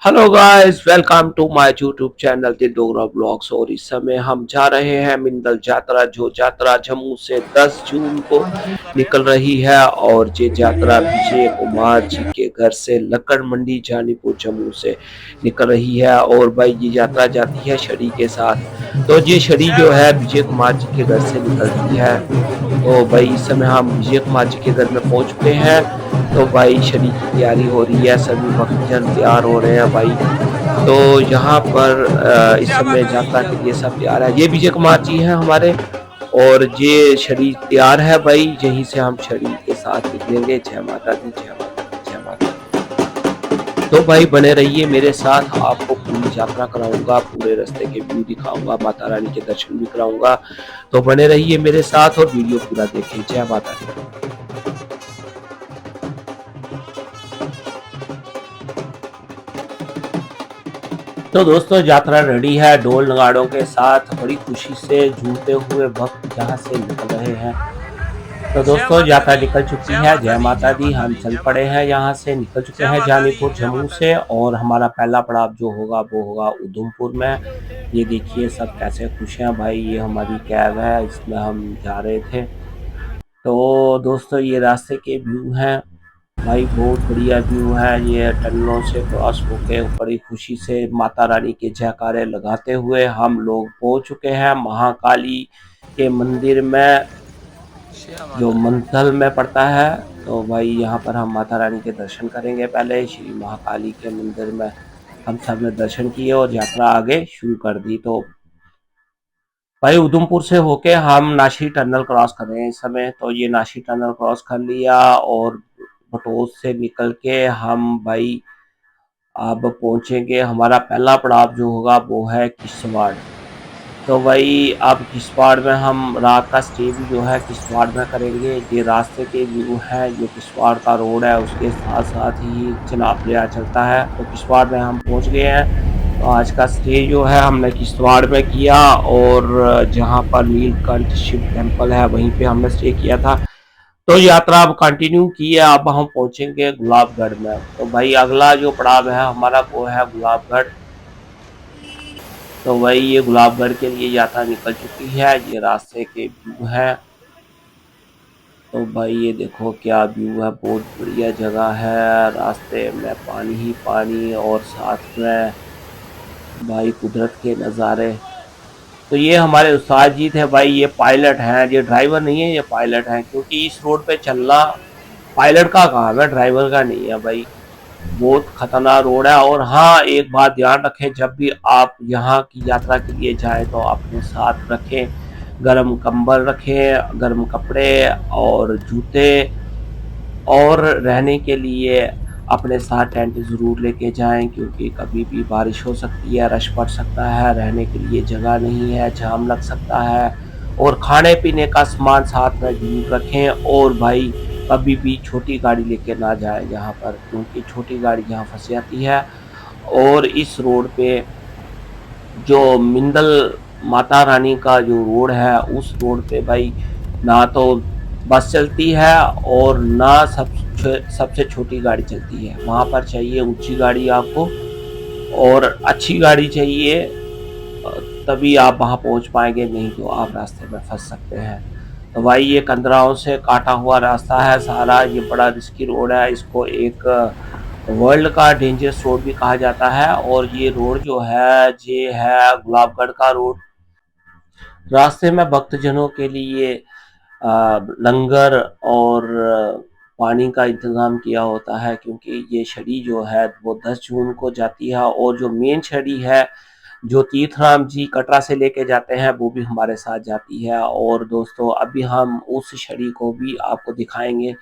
Hello guys, welcome to my YouTube channel the Dogra blogs. और इस समय हम जा रहे हैं मिंदल यात्रा, जो यात्रा जम्मू से 10 जून को निकल रही है। और ये यात्रा विजय कुमार जी के घर से लक्कड़ मंडी जानीपुर जम्मू से निकल रही है। और भाई ये यात्रा जाती है छड़ी के साथ। तो ये छड़ी जो है विजय कुमार जी के घर से निकलती है। तो भाई इस समय हम विजय कुमार जी के घर में पहुंच चुके हैं। तो भाई छड़ी की तैयारी हो रही है, सभी भक्तजन तैयार हो रहे हैं भाई। तो यहाँ पर इस समय यात्रा के लिए सब तैयार है। ये विजय कुमार जी हैं हमारे। और ये छड़ी तैयार है भाई, यहीं से हम छड़ी के साथ निकलेंगे। जय माता दी, जय माता दी, जय माता दी। तो भाई बने रहिए मेरे साथ, आपको पूरी यात्रा कराऊंगा, पूरे रास्ते के व्यू दिखाऊंगा, माता रानी के दर्शन भी कराऊंगा। तो बने रहिए मेरे साथ और वीडियो पूरा देखें। जय माता दी। तो दोस्तों यात्रा रेडी है, ढोल नगाड़ों के साथ बड़ी खुशी से झूमते हुए भक्त यहाँ से निकल रहे हैं। तो दोस्तों यात्रा निकल चुकी है। जय माता दी। हम चल पड़े हैं, यहाँ से निकल चुके हैं जानीपुर जम्मू से। और हमारा पहला पड़ाव जो होगा वो होगा उधमपुर में। ये देखिए सब कैसे खुश हैं भाई। ये हमारी कैब है, इसमें हम जा रहे थे। तो दोस्तों ये रास्ते के व्यू हैं भाई, बहुत बढ़िया व्यू है। ये टनलों से क्रॉस होके बड़ी खुशी से माता रानी के जयकारे लगाते हुए हम लोग पहुंच चुके हैं महाकाली के मंदिर में, जो मंथल में पड़ता है। तो भाई यहाँ पर हम माता रानी के दर्शन करेंगे। पहले श्री महाकाली के मंदिर में हम सब ने दर्शन किए और यात्रा आगे शुरू कर दी। तो भाई उधमपुर से होके हम नाशी टनल क्रॉस कर रहे हैं इस समय। तो ये नाशी टनल क्रॉस कर लिया और बटोत से निकल के हम भाई अब पहुंचेंगे। हमारा पहला पड़ाव जो होगा वो है किश्तवाड़। तो भाई अब किश्तवाड़ में हम रात का स्टे भी जो है किश्तवाड़ में करेंगे। ये रास्ते के व्यू है, जो किश्तवाड़ का रोड है उसके साथ साथ ही चिनाब दरिया चलता है। तो किश्तवाड़ में हम पहुंच गए हैं। तो आज का स्टे जो है हमने किश्तवाड़ में किया। और जहां पर नीलकंठ शिव टेम्पल है वहीं पे हमने स्टे किया था। तो यात्रा अब कंटिन्यू की है, अब हम पहुंचेंगे गुलाबगढ़ में। तो भाई अगला जो पड़ाव है हमारा वो है गुलाबगढ़। तो भाई ये गुलाबगढ़ के लिए यात्रा निकल चुकी है। ये रास्ते के व्यू है। तो भाई ये देखो क्या व्यू है, बहुत बढ़िया जगह है। रास्ते में पानी ही पानी और साथ में भाई कुदरत के नज़ारे। तो ये हमारे उस्ताद जी थे भाई, ये पायलट हैं, ये ड्राइवर नहीं है, ये पायलट हैं। क्योंकि इस रोड पे चलना पायलट का काम है, ड्राइवर का नहीं है भाई। बहुत खतरनाक रोड है। और हाँ एक बात ध्यान रखें, जब भी आप यहाँ की यात्रा के लिए जाएं तो अपने साथ रखें गर्म कंबल, रखें गर्म कपड़े और जूते। और रहने के लिए अपने साथ टेंट ज़रूर लेके जाएं, क्योंकि कभी भी बारिश हो सकती है, रश पड़ सकता है, रहने के लिए जगह नहीं है, जाम लग सकता है। और खाने पीने का सामान साथ में ज़रूर रखें। और भाई कभी भी छोटी गाड़ी लेके ना जाएं यहाँ पर, क्योंकि छोटी गाड़ी यहाँ फंस जाती है। और इस रोड पे जो मिंदल माता रानी का जो रोड है, उस रोड पे भाई ना तो बस चलती है और ना सबसे छोटी गाड़ी चलती है। वहाँ पर चाहिए ऊंची गाड़ी आपको, और अच्छी गाड़ी चाहिए, तभी आप वहाँ पहुँच पाएंगे, नहीं तो आप रास्ते में फंस सकते हैं। तो भाई ये कंदराओं से काटा हुआ रास्ता है सारा। ये बड़ा रिस्की रोड है, इसको एक वर्ल्ड का डेंजरस रोड भी कहा जाता है। और ये रोड जो है ये है गुलाबगढ़ का रोड। रास्ते में भक्तजनों के लिए लंगर और पानी का इंतज़ाम किया होता है, क्योंकि ये छड़ी जो है वो 10 जून को जाती है। और जो मेन छड़ी है जो तीर्थराम जी कटरा से लेके जाते हैं वो भी हमारे साथ जाती है। और दोस्तों अभी हम उस छड़ी को भी आपको दिखाएंगे।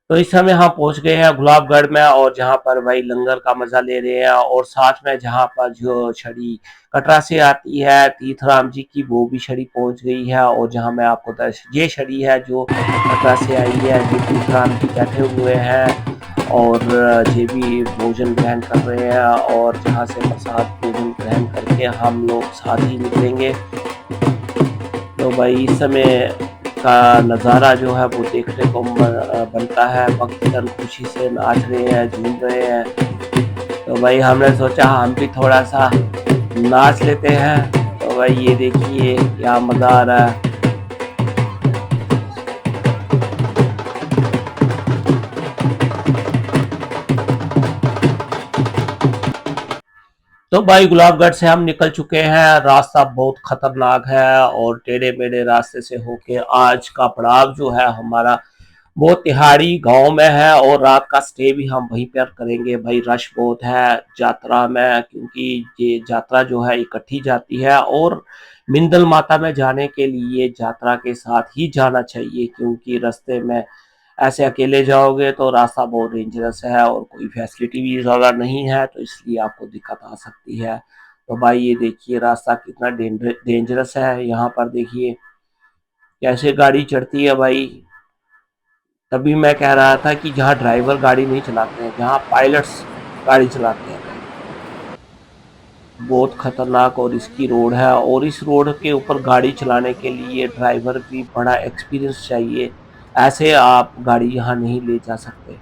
तो इस समय हम पहुंच गए हैं गुलाबगढ़ में, और जहां पर भाई लंगर का मजा ले रहे हैं। और साथ में जहां पर जो छड़ी कटरा से आती है तीर्थराम जी की, वो भी छड़ी पहुंच गई है। और जहां मैं आपको ये छड़ी है जो कटरा से आई है, ये तीर्थराम जी बैठे हुए हैं और ये भी भोजन ग्रहण कर रहे हैं। और जहां से प्रसाद भोजन ग्रहण करके हम लोग साथ ही निकलेंगे। तो भाई इस समय का नज़ारा जो है वो देखने को बनता है। भक्तजन खुशी से नाच रहे हैं, झूम रहे हैं। तो भाई हमने सोचा हम भी थोड़ा सा नाच लेते हैं। तो भाई ये देखिए क्या मज़ा आ रहा है। तो भाई गुलाबगढ़ से हम निकल चुके हैं। रास्ता बहुत खतरनाक है और टेढ़े मेढ़े रास्ते से होके आज का पड़ाव जो है हमारा वो तिहाड़ी गांव में है और रात का स्टे भी हम वहीं पर करेंगे। भाई रश बहुत है यात्रा में, क्योंकि ये यात्रा जो है इकट्ठी जाती है और मिंदल माता में जाने के लिए यात्रा के साथ ही जाना चाहिए, क्योंकि रास्ते में ऐसे अकेले जाओगे तो रास्ता बहुत डेंजरस है और कोई फैसिलिटी भी ज़्यादा नहीं है, तो इसलिए आपको दिक्कत आ सकती है। तो भाई ये देखिए रास्ता कितना डेंजरस है। यहाँ पर देखिए कैसे गाड़ी चढ़ती है भाई। तभी मैं कह रहा था कि जहाँ ड्राइवर गाड़ी नहीं चलाते हैं, जहाँ पायलट्स गाड़ी चलाते हैं भाई। बहुत खतरनाक और इसकी रोड है और इस रोड के ऊपर गाड़ी चलाने के लिए ड्राइवर भी बड़ा एक्सपीरियंस चाहिए। ऐसे आप गाड़ी यहाँ नहीं ले जा सकते।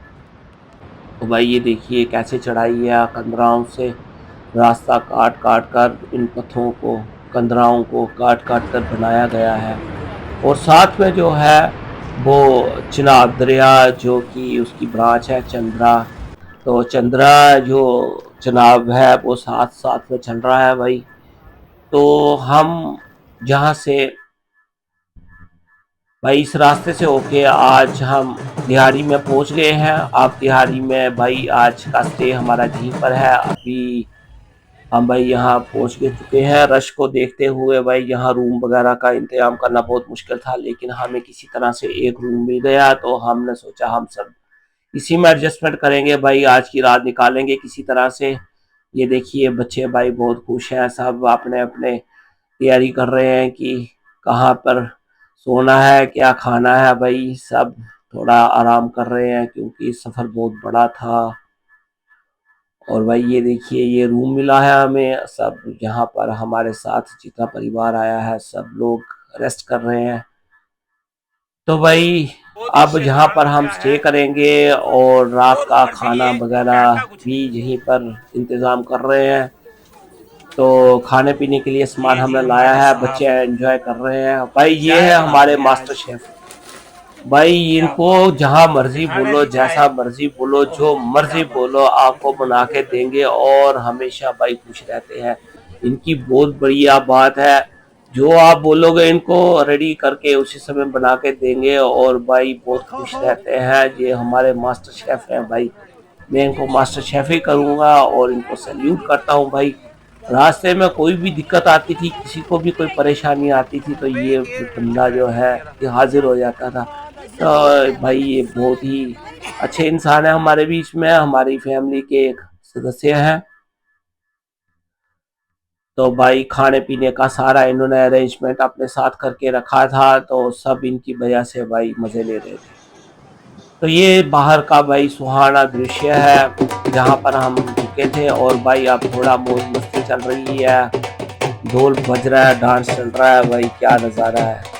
तो भाई ये देखिए कैसे चढ़ाई है कंदराओं से, रास्ता काट काट कर इन पत्थरों को, कंदराओं को काट काट कर बनाया गया है। और साथ में जो है वो चिनाब दरिया जो कि उसकी ब्रांच है चंद्रा, तो चंद्रा जो चिनाब है वो साथ साथ में चल रहा है भाई। तो हम जहाँ से भाई इस रास्ते से होके आज हम तिहाड़ी में पहुंच गए हैं। अब तिहाड़ी में भाई आज का स्टे हमारा यहीं पर है। अभी हम भाई यहाँ पहुंच के चुके हैं। रश को देखते हुए भाई यहाँ रूम वगैरह का इंतजाम करना बहुत मुश्किल था, लेकिन हमें किसी तरह से एक रूम मिल गया। तो हमने सोचा हम सब इसी में एडजस्टमेंट करेंगे भाई, आज की रात निकालेंगे किसी तरह से। ये देखिए बच्चे भाई बहुत खुश हैं, सब अपने अपने तैयारी कर रहे हैं कि कहाँ पर सोना है, क्या खाना है भाई। सब थोड़ा आराम कर रहे हैं क्योंकि सफ़र बहुत बड़ा था। और भाई ये देखिए ये रूम मिला है हमें। सब यहाँ पर हमारे साथ जितना परिवार आया है सब लोग रेस्ट कर रहे हैं। तो भाई अब जहाँ पर हम स्टे करेंगे और रात का खाना वगैरह भी यहीं पर इंतज़ाम कर रहे हैं। तो खाने पीने के लिए सामान हमने लाया है, बच्चे एंजॉय कर रहे हैं। भाई ये है हमारे मास्टर शेफ। भाई इनको जहाँ मर्जी बोलो, जैसा मर्जी बोलो, जो मर्जी बोलो आपको बना के देंगे और हमेशा भाई खुश रहते हैं। इनकी बहुत बढ़िया बात है, जो आप बोलोगे इनको रेडी करके उसी समय बना के देंगे और भाई बहुत खुश रहते हैं। ये हमारे मास्टर शेफ हैं भाई। मैं इनको मास्टर शेफ ही करूँगा और इनको सैल्यूट करता हूँ भाई। रास्ते में कोई भी दिक्कत आती थी, किसी को भी कोई परेशानी आती थी तो ये बंदा जो है ये हाजिर हो जाता था। तो भाई ये बहुत ही अच्छे इंसान है हमारे बीच में, हमारी फैमिली के एक सदस्य हैं। तो भाई खाने पीने का सारा इन्होंने अरेंजमेंट अपने साथ करके रखा था, तो सब इनकी वजह से भाई मज़े ले रहे थे। तो ये बाहर का भाई सुहाना दृश्य है जहाँ पर हम रुके थे। और भाई अब थोड़ा मौज मस्ती चल रही है, ढोल बज रहा है, डांस चल रहा है भाई, क्या नज़ारा है।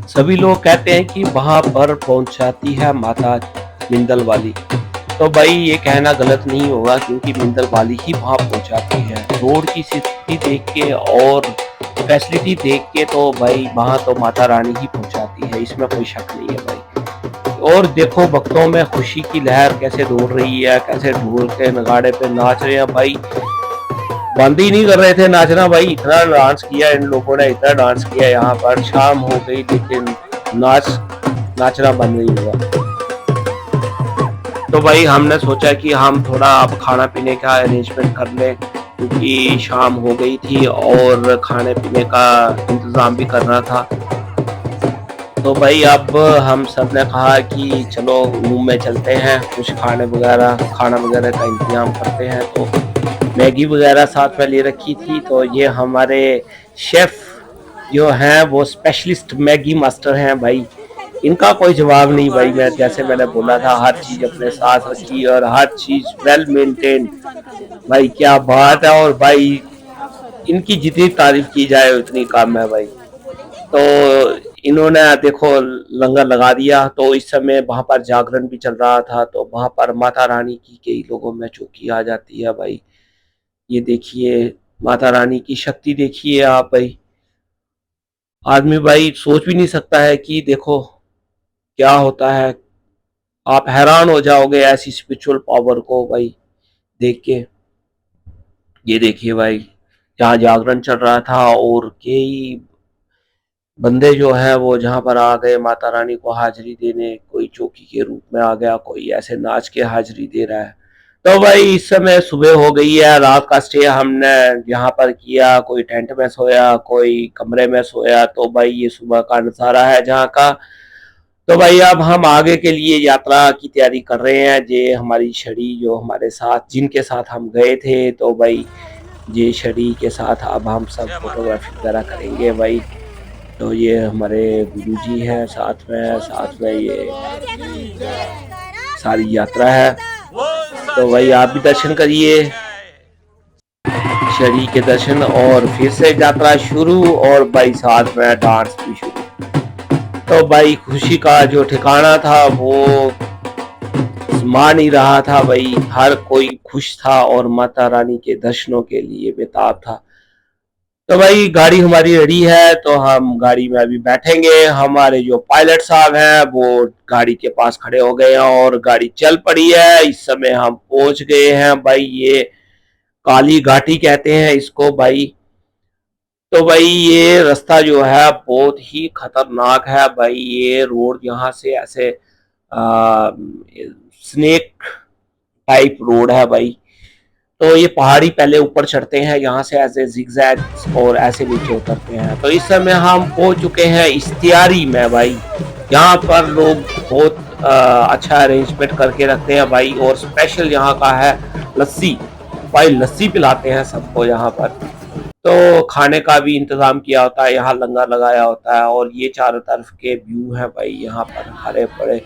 सभी लोग कहते हैं कि वहां पर पहुंचाती है माता मिंदल वाली। तो भाई ये कहना गलत नहीं होगा, क्योंकि मिंदल वाली ही वहां पहुंचाती है। रोड की स्थिति देख के और फैसिलिटी देख के तो भाई वहां तो माता रानी ही पहुंचाती है, इसमें कोई शक नहीं है भाई। और देखो भक्तों में खुशी की लहर कैसे दौड़ रही है, कैसे ढोल के नगाड़े पे नाच रहे हैं भाई। बंद ही नहीं कर रहे थे नाचना भाई, इतना डांस किया इन लोगों ने, इतना डांस किया। यहाँ पर शाम हो गई लेकिन नाचना बंद नहीं हुआ। तो भाई हमने सोचा कि हम थोड़ा अब खाना पीने का अरेंजमेंट कर लें, क्योंकि शाम हो गई थी और खाने पीने का इंतज़ाम भी करना था। तो भाई अब हम सब ने कहा कि चलो रूम में चलते हैं, कुछ खाना वगैरह का इंतजाम करते हैं। तो मैगी वगैरह साथ में ले रखी थी। तो ये हमारे शेफ जो हैं वो स्पेशलिस्ट मैगी मास्टर हैं भाई, इनका कोई जवाब नहीं भाई। मैं जैसे मैंने बोला था, हर चीज अपने साथ रखी और हर चीज वेल मेंटेन। भाई क्या बात है। और भाई इनकी जितनी तारीफ की जाए उतनी कम है भाई। तो इन्होंने देखो लंगर लगा दिया। तो इस समय वहां पर जागरण भी चल रहा था, तो वहां पर माता रानी की कई लोगों में चौकी आ जाती है भाई। ये देखिए माता रानी की शक्ति देखिए आप भाई। आदमी भाई सोच भी नहीं सकता है कि देखो क्या होता है। आप हैरान हो जाओगे ऐसी स्पिरिचुअल पावर को भाई देख के। ये देखिए भाई, जहाँ जागरण चल रहा था और कई बंदे जो है वो जहाँ पर आ गए माता रानी को हाजिरी देने। कोई चौकी के रूप में आ गया, कोई ऐसे नाच के हाजिरी दे रहा है। तो भाई इस समय सुबह हो गई है। रात का स्टे हमने यहाँ पर किया, कोई टेंट में सोया, कोई कमरे में सोया। तो भाई ये सुबह का नज़ारा है जहाँ का। तो भाई अब हम आगे के लिए यात्रा की तैयारी कर रहे हैं। ये हमारी छड़ी जो हमारे साथ जिनके साथ हम गए थे, तो भाई ये छड़ी के साथ अब हम सब फोटोग्राफी वगैरह करेंगे भाई। तो ये हमारे गुरुजी हैं साथ में ये सारी यात्रा है। तो भाई आप भी दर्शन करिए, शरीर के दर्शन, और फिर से यात्रा शुरू, और भाई साथ में डांस भी शुरू। तो भाई खुशी का जो ठिकाना था वो मान ही रहा था भाई। हर कोई खुश था और माता रानी के दर्शनों के लिए बेताब था। तो भाई गाड़ी हमारी रेडी है, तो हम गाड़ी में अभी बैठेंगे। हमारे जो पायलट साहब हैं वो गाड़ी के पास खड़े हो गए हैं और गाड़ी चल पड़ी है। इस समय हम पहुंच गए हैं भाई। ये काली घाटी कहते हैं इसको भाई। तो भाई ये रास्ता जो है बहुत ही खतरनाक है भाई। ये रोड यहाँ से ऐसे स्नेक टाइप रोड है भाई। तो ये पहाड़ी पहले ऊपर चढ़ते हैं यहाँ से ऐसे जिगजैग और ऐसे नीचे उतरते हैं। तो इस समय हम पहुंच चुके हैं इश्तियारी में भाई। यहाँ पर लोग बहुत अच्छा अरेंजमेंट करके रखते हैं भाई। और स्पेशल यहाँ का है लस्सी भाई, लस्सी पिलाते हैं सबको यहाँ पर। तो खाने का भी इंतजाम किया होता है, यहाँ लंगर लगाया होता है। और ये चारों तरफ के व्यू है भाई, यहाँ पर हरे भरे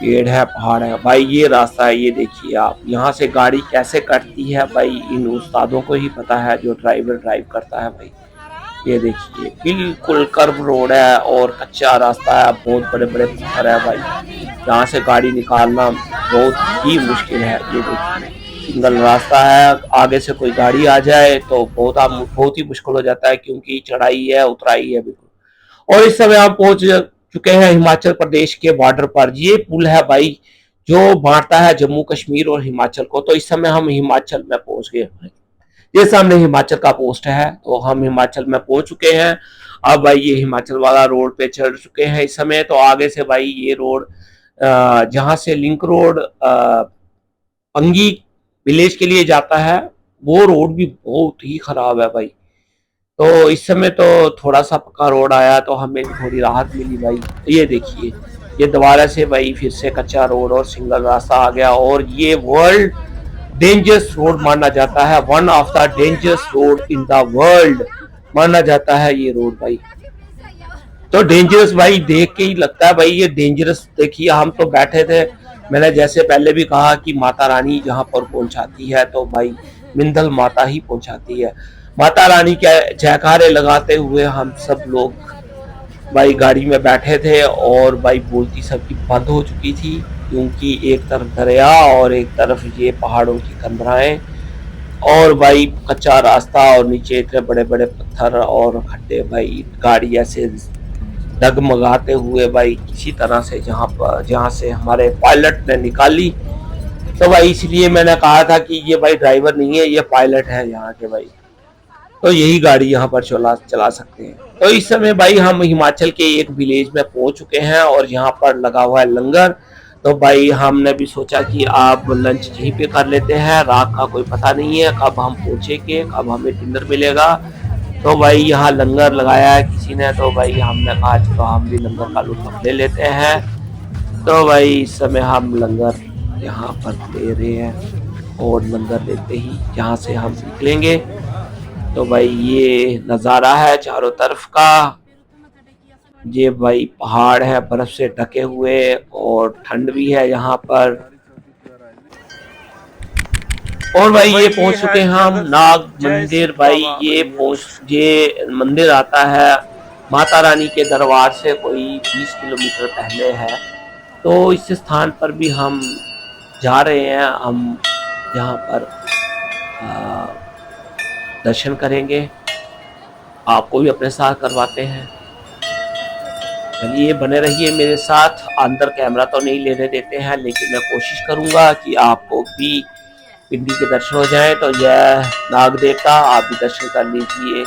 पेड़ है, पहाड़ है भाई। ये रास्ता है, ये देखिए आप। यहाँ से गाड़ी कैसे कटती है भाई इन उस्तादों को ही पता है, जो ड्राइवर ड्राइव करता है भाई। ये देखिए बिल्कुल कर्व रोड है और कच्चा रास्ता है, बहुत बड़े बड़े पत्थर है भाई। यहाँ से गाड़ी निकालना बहुत ही मुश्किल है। ये देखिए सिंगल रास्ता है, आगे से कोई गाड़ी आ जाए तो बहुत ही मुश्किल हो जाता है, क्योंकि चढ़ाई है उतराई है बिल्कुल। और इस समय हम पहुंच चुके हैं हिमाचल प्रदेश के बॉर्डर पर। ये पुल है भाई जो बांटता है जम्मू कश्मीर और हिमाचल को। तो इस समय हम हिमाचल में पहुंच गए। ये सामने हिमाचल का पोस्ट है, तो हम हिमाचल में पहुंच चुके हैं। अब भाई ये हिमाचल वाला रोड पे चढ़ चुके हैं इस समय। तो आगे से भाई ये रोड जहां से लिंक रोड पंगी विलेज के लिए जाता है, वो रोड भी बहुत ही खराब है भाई। तो इस समय तो थोड़ा सा पक्का रोड आया तो हमें थोड़ी राहत मिली भाई। तो ये देखिए ये दोबारा से भाई फिर से कच्चा रोड और सिंगल रास्ता आ गया। और ये वर्ल्ड डेंजरस रोड माना जाता है, one of the dangerous road in the world माना जाता है ये रोड भाई। तो डेंजरस भाई देख के ही लगता है भाई ये डेंजरस। देखिए हम तो बैठे थे, मैंने जैसे पहले भी कहा कि माता रानी जहाँ पर पहुंचाती है तो भाई मिंदल माता ही पहुंचाती है। माता रानी के जयकारे लगाते हुए हम सब लोग भाई गाड़ी में बैठे थे। और भाई बोलती सबकी बंद हो चुकी थी, क्योंकि एक तरफ दरिया और एक तरफ ये पहाड़ों की कंदराएं और भाई कच्चा रास्ता और नीचे इतने बड़े बड़े पत्थर और खड्डे भाई। गाड़ी ऐसे डगमगाते हुए भाई किसी तरह से जहाँ से हमारे पायलट ने निकाली। तो भाई इसलिए मैंने कहा था कि ये भाई ड्राइवर नहीं है, ये पायलट है यहाँ के भाई। तो यही गाड़ी यहाँ पर चला सकते हैं। तो इस समय भाई हम हिमाचल के एक विलेज में पहुंच चुके हैं और यहाँ पर लगा हुआ है लंगर। तो भाई हमने भी सोचा कि आप लंच यहीं पे कर लेते हैं, रात का कोई पता नहीं है कब हम पहुंचेंगे, कब हमें डिनर मिलेगा। तो भाई यहाँ लंगर लगाया है किसी ने, तो भाई हमने कहा चलो हम भी लंगर का लुत्फ ले लेते हैं। तो भाई इस समय हम लंगर यहाँ पर ले रहे हैं। और मंदिर लेते ही जहाँ से हम निकलेंगे। तो भाई ये नज़ारा है चारों तरफ का। ये भाई पहाड़ है बर्फ से ढके हुए और ठंड भी है यहाँ पर। और भाई ये पहुंच चुके हैं हम नाग मंदिर। भाई ये मंदिर आता है माता रानी के दरबार से कोई 20 किलोमीटर पहले है। तो इस स्थान पर भी हम जा रहे हैं। हम यहाँ पर दर्शन करेंगे, आपको भी अपने साथ करवाते हैं। चलिए बने रहिए मेरे साथ। अंदर कैमरा तो नहीं लेने देते हैं, लेकिन मैं कोशिश करूंगा कि आपको भी पिंडी के दर्शन हो जाए। तो यह नाग देवता, आप भी दर्शन कर लीजिए।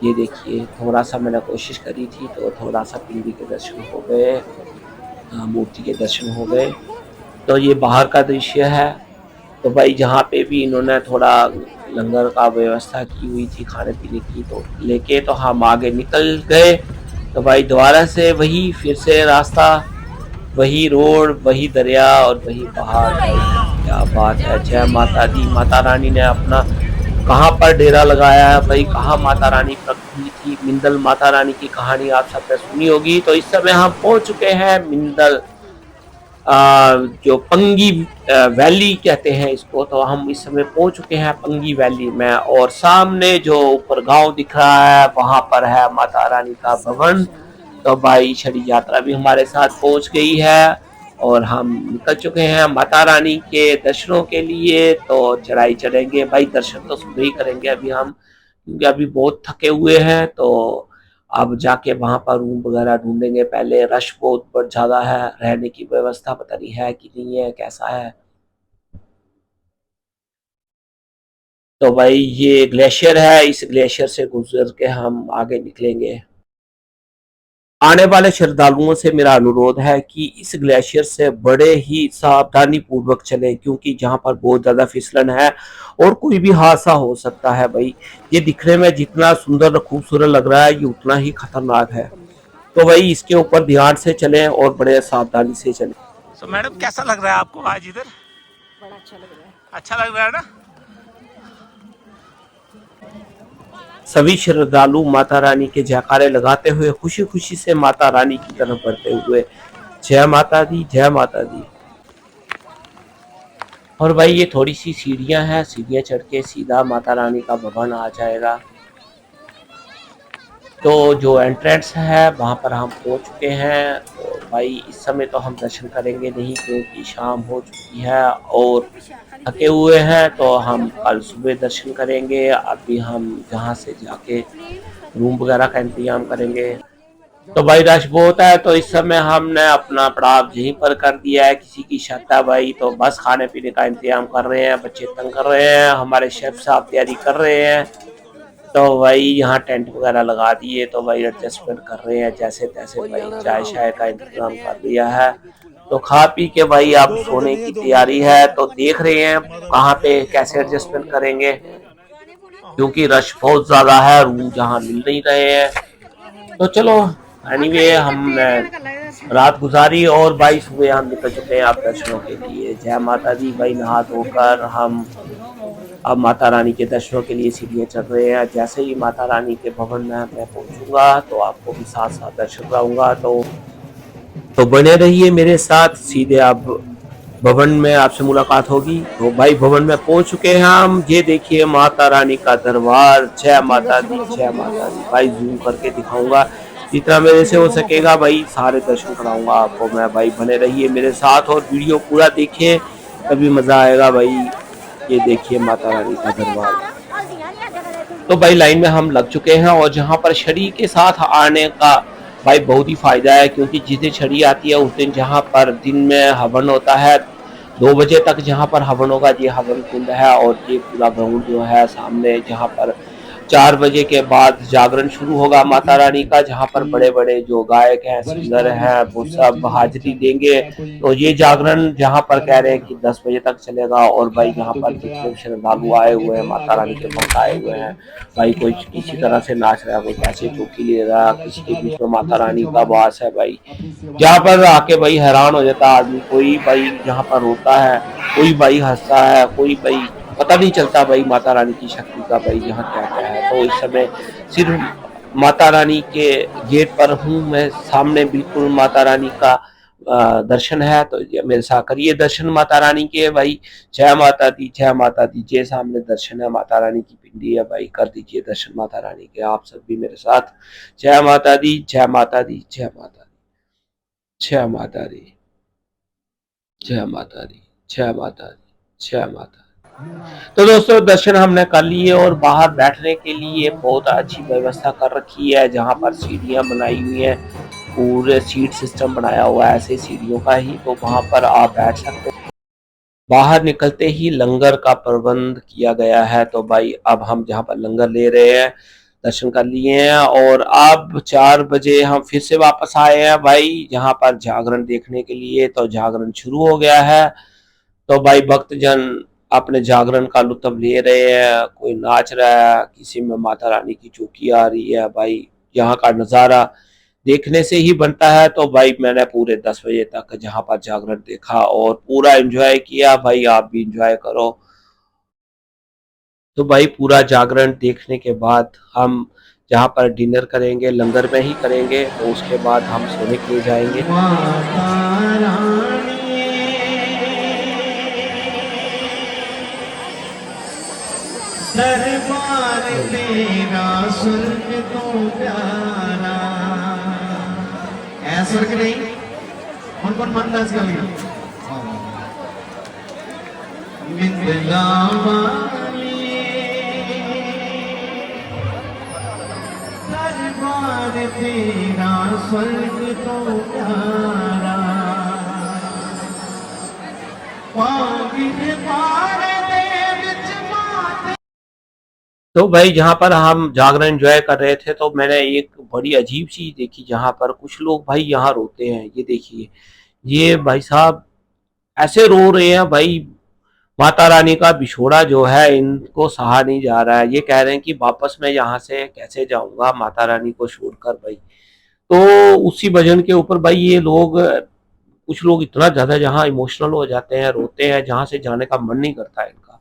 ये देखिए थोड़ा सा मैंने कोशिश करी थी तो थोड़ा सा पिंडी के दर्शन हो गए, मूर्ति के दर्शन हो गए। तो ये बाहर का दृश्य है। तो भाई जहाँ पे भी इन्होंने थोड़ा लंगर का व्यवस्था की हुई थी खाने पीने की, तो लेके तो हम आगे निकल गए। तो भाई दोबारा से वही फिर से रास्ता, वही रोड, वही दरिया और वही पहाड़। क्या बात है। जय माता दी। माता रानी ने अपना कहाँ पर डेरा लगाया है भाई, कहाँ माता रानी प्रकट हुई थी। मिंदल माता रानी की कहानी आप सबने सुनी होगी। तो इस समय हम पहुंच चुके हैं मिंदल, जो पंगी वैली कहते हैं इसको। तो हम इस समय पहुंच चुके हैं पंगी वैली में, और सामने जो ऊपर गांव दिख रहा है वहां पर है माता रानी का भवन। तो भाई छड़ी यात्रा भी हमारे साथ पहुंच गई है और हम निकल चुके हैं माता रानी के दर्शनों के लिए। तो चढ़ाई चढ़ेंगे भाई, दर्शन तो सुबह ही करेंगे अभी हम, क्योंकि अभी बहुत थके हुए हैं। तो अब जाके वहां पर रूम वगैरह ढूंढेंगे। पहले रश बहुत ज्यादा है, रहने की व्यवस्था पता नहीं है कि नहीं है, कैसा है। तो भाई ये ग्लेशियर है, इस ग्लेशियर से गुजर के हम आगे निकलेंगे। आने वाले श्रद्धालुओं से मेरा अनुरोध है कि इस ग्लेशियर से बड़े ही सावधानी पूर्वक चलें, क्योंकि जहां पर बहुत ज्यादा फिसलन है और कोई भी हादसा हो सकता है। भाई ये दिखने में जितना सुंदर और खूबसूरत लग रहा है, ये उतना ही खतरनाक है। तो भाई इसके ऊपर ध्यान से चलें और बड़े सावधानी से चलें। तो मैडम कैसा लग रहा है आपको आज इधर? बड़ा अच्छा लग रहा है। अच्छा लग रहा है ना? सभी श्रद्धालु माता रानी के जयकारे लगाते हुए खुशी खुशी से माता रानी की तरफ बढ़ते हुए जय माता दी, जय माता दी। और भाई ये थोड़ी सी सीढ़ियां हैं, सीढ़ियां चढ़ के सीधा माता रानी का भवन आ जाएगा। तो जो एंट्रेंस है वहां पर हम पहुंच चुके हैं। तो भाई इस समय तो हम दर्शन करेंगे नहीं, क्योंकि शाम हो चुकी है और थके हुए हैं। तो हम कल सुबह दर्शन करेंगे। अभी हम जहाँ से जाके रूम वगैरह का इंतजाम करेंगे। तो भाई रश बहुत है, तो इस समय हमने अपना पड़ाव यहीं पर कर दिया है। किसी की छत है भाई, तो बस खाने पीने का इंतजाम कर रहे हैं, बच्चे तंग कर रहे हैं, हमारे शेफ साहब तैयारी कर रहे हैं। तो भाई यहाँ टेंट वगैरह लगा दिए, तो भाई एडजस्टमेंट कर रहे हैं जैसे तैसे। भाई चाय शाय का इंतजाम कर दिया है। तो खा पी के भाई अब सोने की तैयारी है। तो देख रहे हैं कहाँ पे कैसे एडजस्टमेंट करेंगे, क्योंकि रश बहुत ज्यादा है, रूम जहाँ मिल नहीं रहे हैं। तो चलो एनीवे हमने रात गुजारी और भाई सुबह हम निकल चुके हैं आप दर्शनों के लिए। जय माता दी। भाई नहा धोकर हम अब माता रानी के दर्शनों के लिए सीढ़ियाँ चढ़ रहे हैं। जैसे ही माता रानी के भवन में मैं पहुंचूंगा तो आपको भी साथ साथ दर्शन कराऊंगा। तो बने रहिए मेरे साथ। सीधे आप भवन में आपसे मुलाकात होगी। तो भाई भवन में पहुंच चुके हैं हम। ये देखिए माता रानी का दरबार। जय माता दी, जय माता दी। भाई जूम करके दिखाऊंगा जितना मेरे से हो सकेगा, भाई सारे दर्शन कराऊंगा आपको मैं। भाई बने रहिए मेरे साथ और वीडियो पूरा देखिए, तभी मजा आएगा भाई। ये देखिए माता रानी का दरबार। तो भाई लाइन में हम लग चुके हैं, और जहाँ पर छड़ी के साथ आने का भाई बहुत ही फायदा है, क्योंकि जिस दिन छड़ी आती है उस दिन जहाँ पर दिन में हवन होता है 2 बजे तक, जहाँ पर हवन होगा, ये हवन कुंड है। और ये पूरा ग्राउंड जो है सामने, जहाँ पर 4 बजे के बाद जागरण शुरू होगा माता रानी का, जहाँ पर बड़े बड़े जो गायक हैं, सिंगर हैं, वो सब हाजिरी देंगे। तो ये जागरण जहाँ पर कह रहे हैं कि 10 बजे तक चलेगा। और भाई यहाँ पर जितने भी श्रद्धालु आए हुए हैं, माता रानी के भक्त आए हुए हैं भाई, कोई किसी तरह से नाच रहा है, कोई पैसे चौकी ले रहा है, किसी के बीच में माता रानी का वास है भाई, जहाँ पर आके भाई हैरान हो जाता है आदमी। कोई भाई यहाँ पर रोता है, कोई भाई हंसता है, कोई भाई पता नहीं चलता भाई माता रानी की शक्ति का भाई यहाँ क्या क्या है। तो इस समय सिर्फ माता रानी के गेट पर हूँ मैं, सामने बिल्कुल माता रानी का दर्शन है। तो मेरे साथ करिए दर्शन माता रानी के भाई। जय माता दी, जय माता दी। जय सामने दर्शन है, माता रानी की पिंडी है भाई, कर दीजिए दर्शन माता रानी के आप सब भी मेरे साथ। जय माता दी, जय माता दी, जय माता दी, जय माता दी, जय माता दी, जय माता दी, जय माता दी। तो दोस्तों दर्शन हमने कर लिए और बाहर बैठने के लिए बहुत अच्छी व्यवस्था कर रखी है, जहाँ पर सीढ़ियाँ बनाई हुई हैं, पूरे सीट सिस्टम बनाया हुआ है ऐसे सीढ़ियों का ही, तो वहाँ पर आप बैठ सकते हैं। बाहर निकलते ही लंगर का प्रबंध किया गया है। तो भाई अब हम जहाँ पर लंगर ले रहे हैं, दर्शन कर लिए हैं और अब 4 बजे हम फिर से वापस आए हैं भाई यहाँ पर जागरण देखने के लिए। तो जागरण शुरू हो गया है। तो भाई भक्तजन अपने जागरण का लुत्फ ले रहे हैं, कोई नाच रहा है, किसी में माता रानी की चौकी आ रही है भाई। यहाँ का नज़ारा देखने से ही बनता है। तो भाई मैंने पूरे 10 बजे तक जहाँ पर जागरण देखा और पूरा एंजॉय किया भाई, आप भी एंजॉय करो। तो भाई पूरा जागरण देखने के बाद हम जहाँ पर डिनर करेंगे लंगर में ही करेंगे, तो उसके बाद हम सोने के लिए जाएंगे। दरबार तेरा स्वर्ग तो प्यारा है, स्वर्ग नहीं। कौन मन डांस कर लिया? बिंदला वाली दरबार तेरा स्वर्ग तो प्यारा, तो भाई जहाँ पर हम जागरण एंजॉय कर रहे थे, तो मैंने एक बड़ी अजीब चीज देखी, जहाँ पर कुछ लोग भाई यहाँ रोते हैं। ये देखिए, ये भाई साहब ऐसे रो रहे हैं भाई, माता रानी का बिछोड़ा जो है इनको सहा नहीं जा रहा है। ये कह रहे हैं कि वापस मैं यहाँ से कैसे जाऊंगा माता रानी को छोड़कर भाई। तो उसी भजन के ऊपर भाई ये लोग, कुछ लोग इतना ज्यादा जहाँ इमोशनल हो जाते हैं, रोते हैं, जहाँ से जाने का मन नहीं करता है इनका।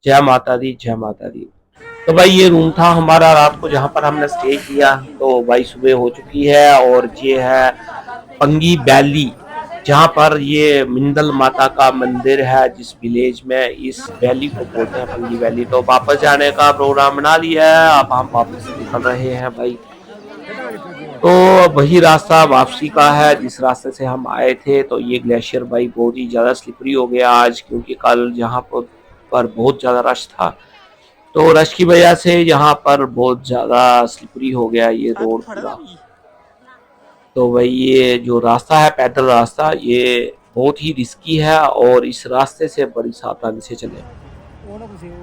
जय माता दी, जय माता दी। तो भाई ये रूम था हमारा रात को जहाँ पर हमने स्टे किया। तो भाई सुबह हो चुकी है और ये है पंगी वैली, जहाँ पर ये मिंदल माता का मंदिर है, जिस विलेज में इस वैली को बोलते हैं पंगी वैली। तो वापस जाने का प्रोग्राम बना लिया है, अब हम वापस निकल रहे हैं भाई। तो वही रास्ता वापसी का है जिस रास्ते से हम आए थे। तो ये ग्लेशियर भाई बहुत ही ज़्यादा स्लिपरी हो गया आज, क्योंकि कल यहाँ पर बहुत ज़्यादा रश था। तो रश की वजह से यहाँ पर बहुत ज़्यादा स्लिपरी हो गया ये रोड पूरा। तो भाई ये जो रास्ता है पैदल रास्ता, ये बहुत ही रिस्की है और इस रास्ते से बड़ी सावधानी से चले।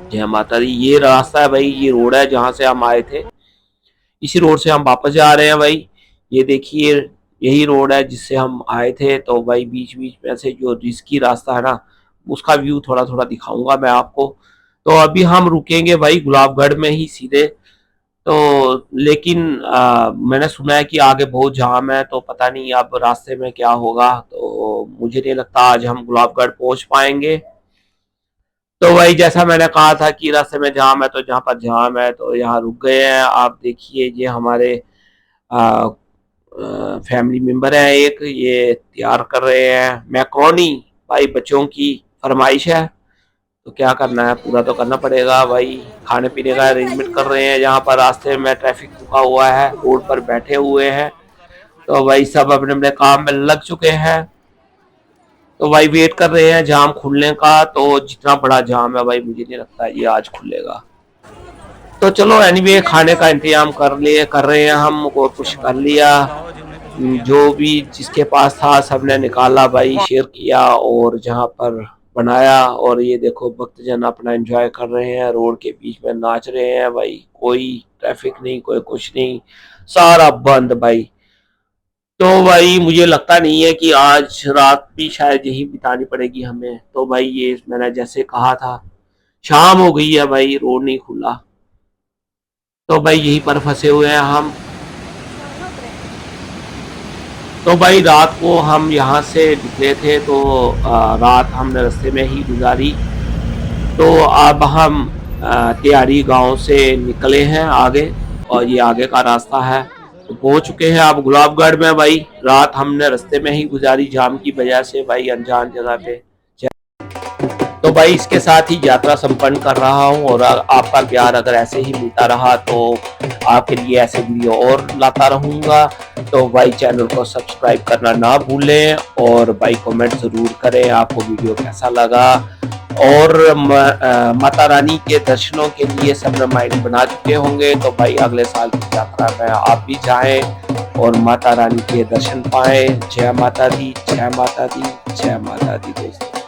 जय माता दी। ये रास्ता है भाई, ये रोड है जहाँ से हम आए थे, इसी रोड से हम वापस जा रहे हैं भाई। ये देखिए यही रोड है जिससे हम आए थे। तो भाई बीच बीच में से जो रिस्की रास्ता है ना, उसका व्यू थोड़ा थोड़ा दिखाऊंगा मैं आपको। तो अभी हम रुकेंगे भाई गुलाबगढ़ में ही सीधे। तो लेकिन मैंने सुना है कि आगे बहुत जाम है, तो पता नहीं अब रास्ते में क्या होगा। तो मुझे नहीं लगता आज हम गुलाबगढ़ पहुंच पाएंगे। तो भाई जैसा मैंने कहा था कि रास्ते में जाम है, तो जहाँ पर जाम है तो यहाँ रुक गए हैं। आप देखिए ये हमारे फैमिली मेंबर है एक, ये तैयार कर रहे हैं मैक्रोनी भाई, बच्चों की फरमाइश है तो क्या करना है, पूरा तो करना पड़ेगा भाई। खाने पीने का अरेंजमेंट कर रहे हैं, जहाँ पर रास्ते में ट्रैफिक रुका हुआ है, रोड पर बैठे हुए हैं। तो भाई सब अपने अपने काम में लग चुके हैं। तो भाई वेट कर रहे हैं जाम खुलने का। तो जितना बड़ा जाम है भाई, मुझे नहीं लगता ये आज खुलेगा। तो चलो एनीवे खाने का इंतजाम कर रहे हैं हम, और कुछ कर लिया, जो भी जिसके पास था सबने निकाला भाई, शेयर किया। और जहाँ पर बनाया और ये देखो भक्तजन अपना एंजॉय कर रहे हैं, रोड के बीच में नाच रहे हैं भाई। कोई ट्रैफिक नहीं, कोई कुछ नहीं, सारा बंद भाई। तो भाई मुझे लगता नहीं है कि आज रात भी शायद यही बितानी पड़ेगी हमें। तो भाई ये मैंने जैसे कहा था, शाम हो गई है भाई, रोड नहीं खुला, तो भाई यहीं पर फंसे हुए हैं हम। तो भाई रात को हम यहाँ से निकले थे, तो रात हमने रास्ते में ही गुजारी। तो अब हम तिहाड़ी गांव से निकले हैं आगे, और ये आगे का रास्ता है। तो पहुंच चुके हैं अब गुलाबगढ़ में भाई। रात हमने रास्ते में ही गुजारी जाम की वजह से भाई, अनजान जगह पे। तो भाई इसके साथ ही यात्रा संपन्न कर रहा हूं, और आपका प्यार अगर ऐसे ही मिलता रहा तो आपके लिए ऐसे वीडियो और लाता रहूंगा। तो भाई चैनल को सब्सक्राइब करना ना भूलें, और भाई कमेंट जरूर करें आपको वीडियो कैसा लगा। और माता रानी के दर्शनों के लिए सब माइंड बना चुके होंगे, तो भाई अगले साल की यात्रा में आप भी जाएं और माता रानी के दर्शन पाएं। जय माता दी, जय माता दी, जय माता दी दोस्तों।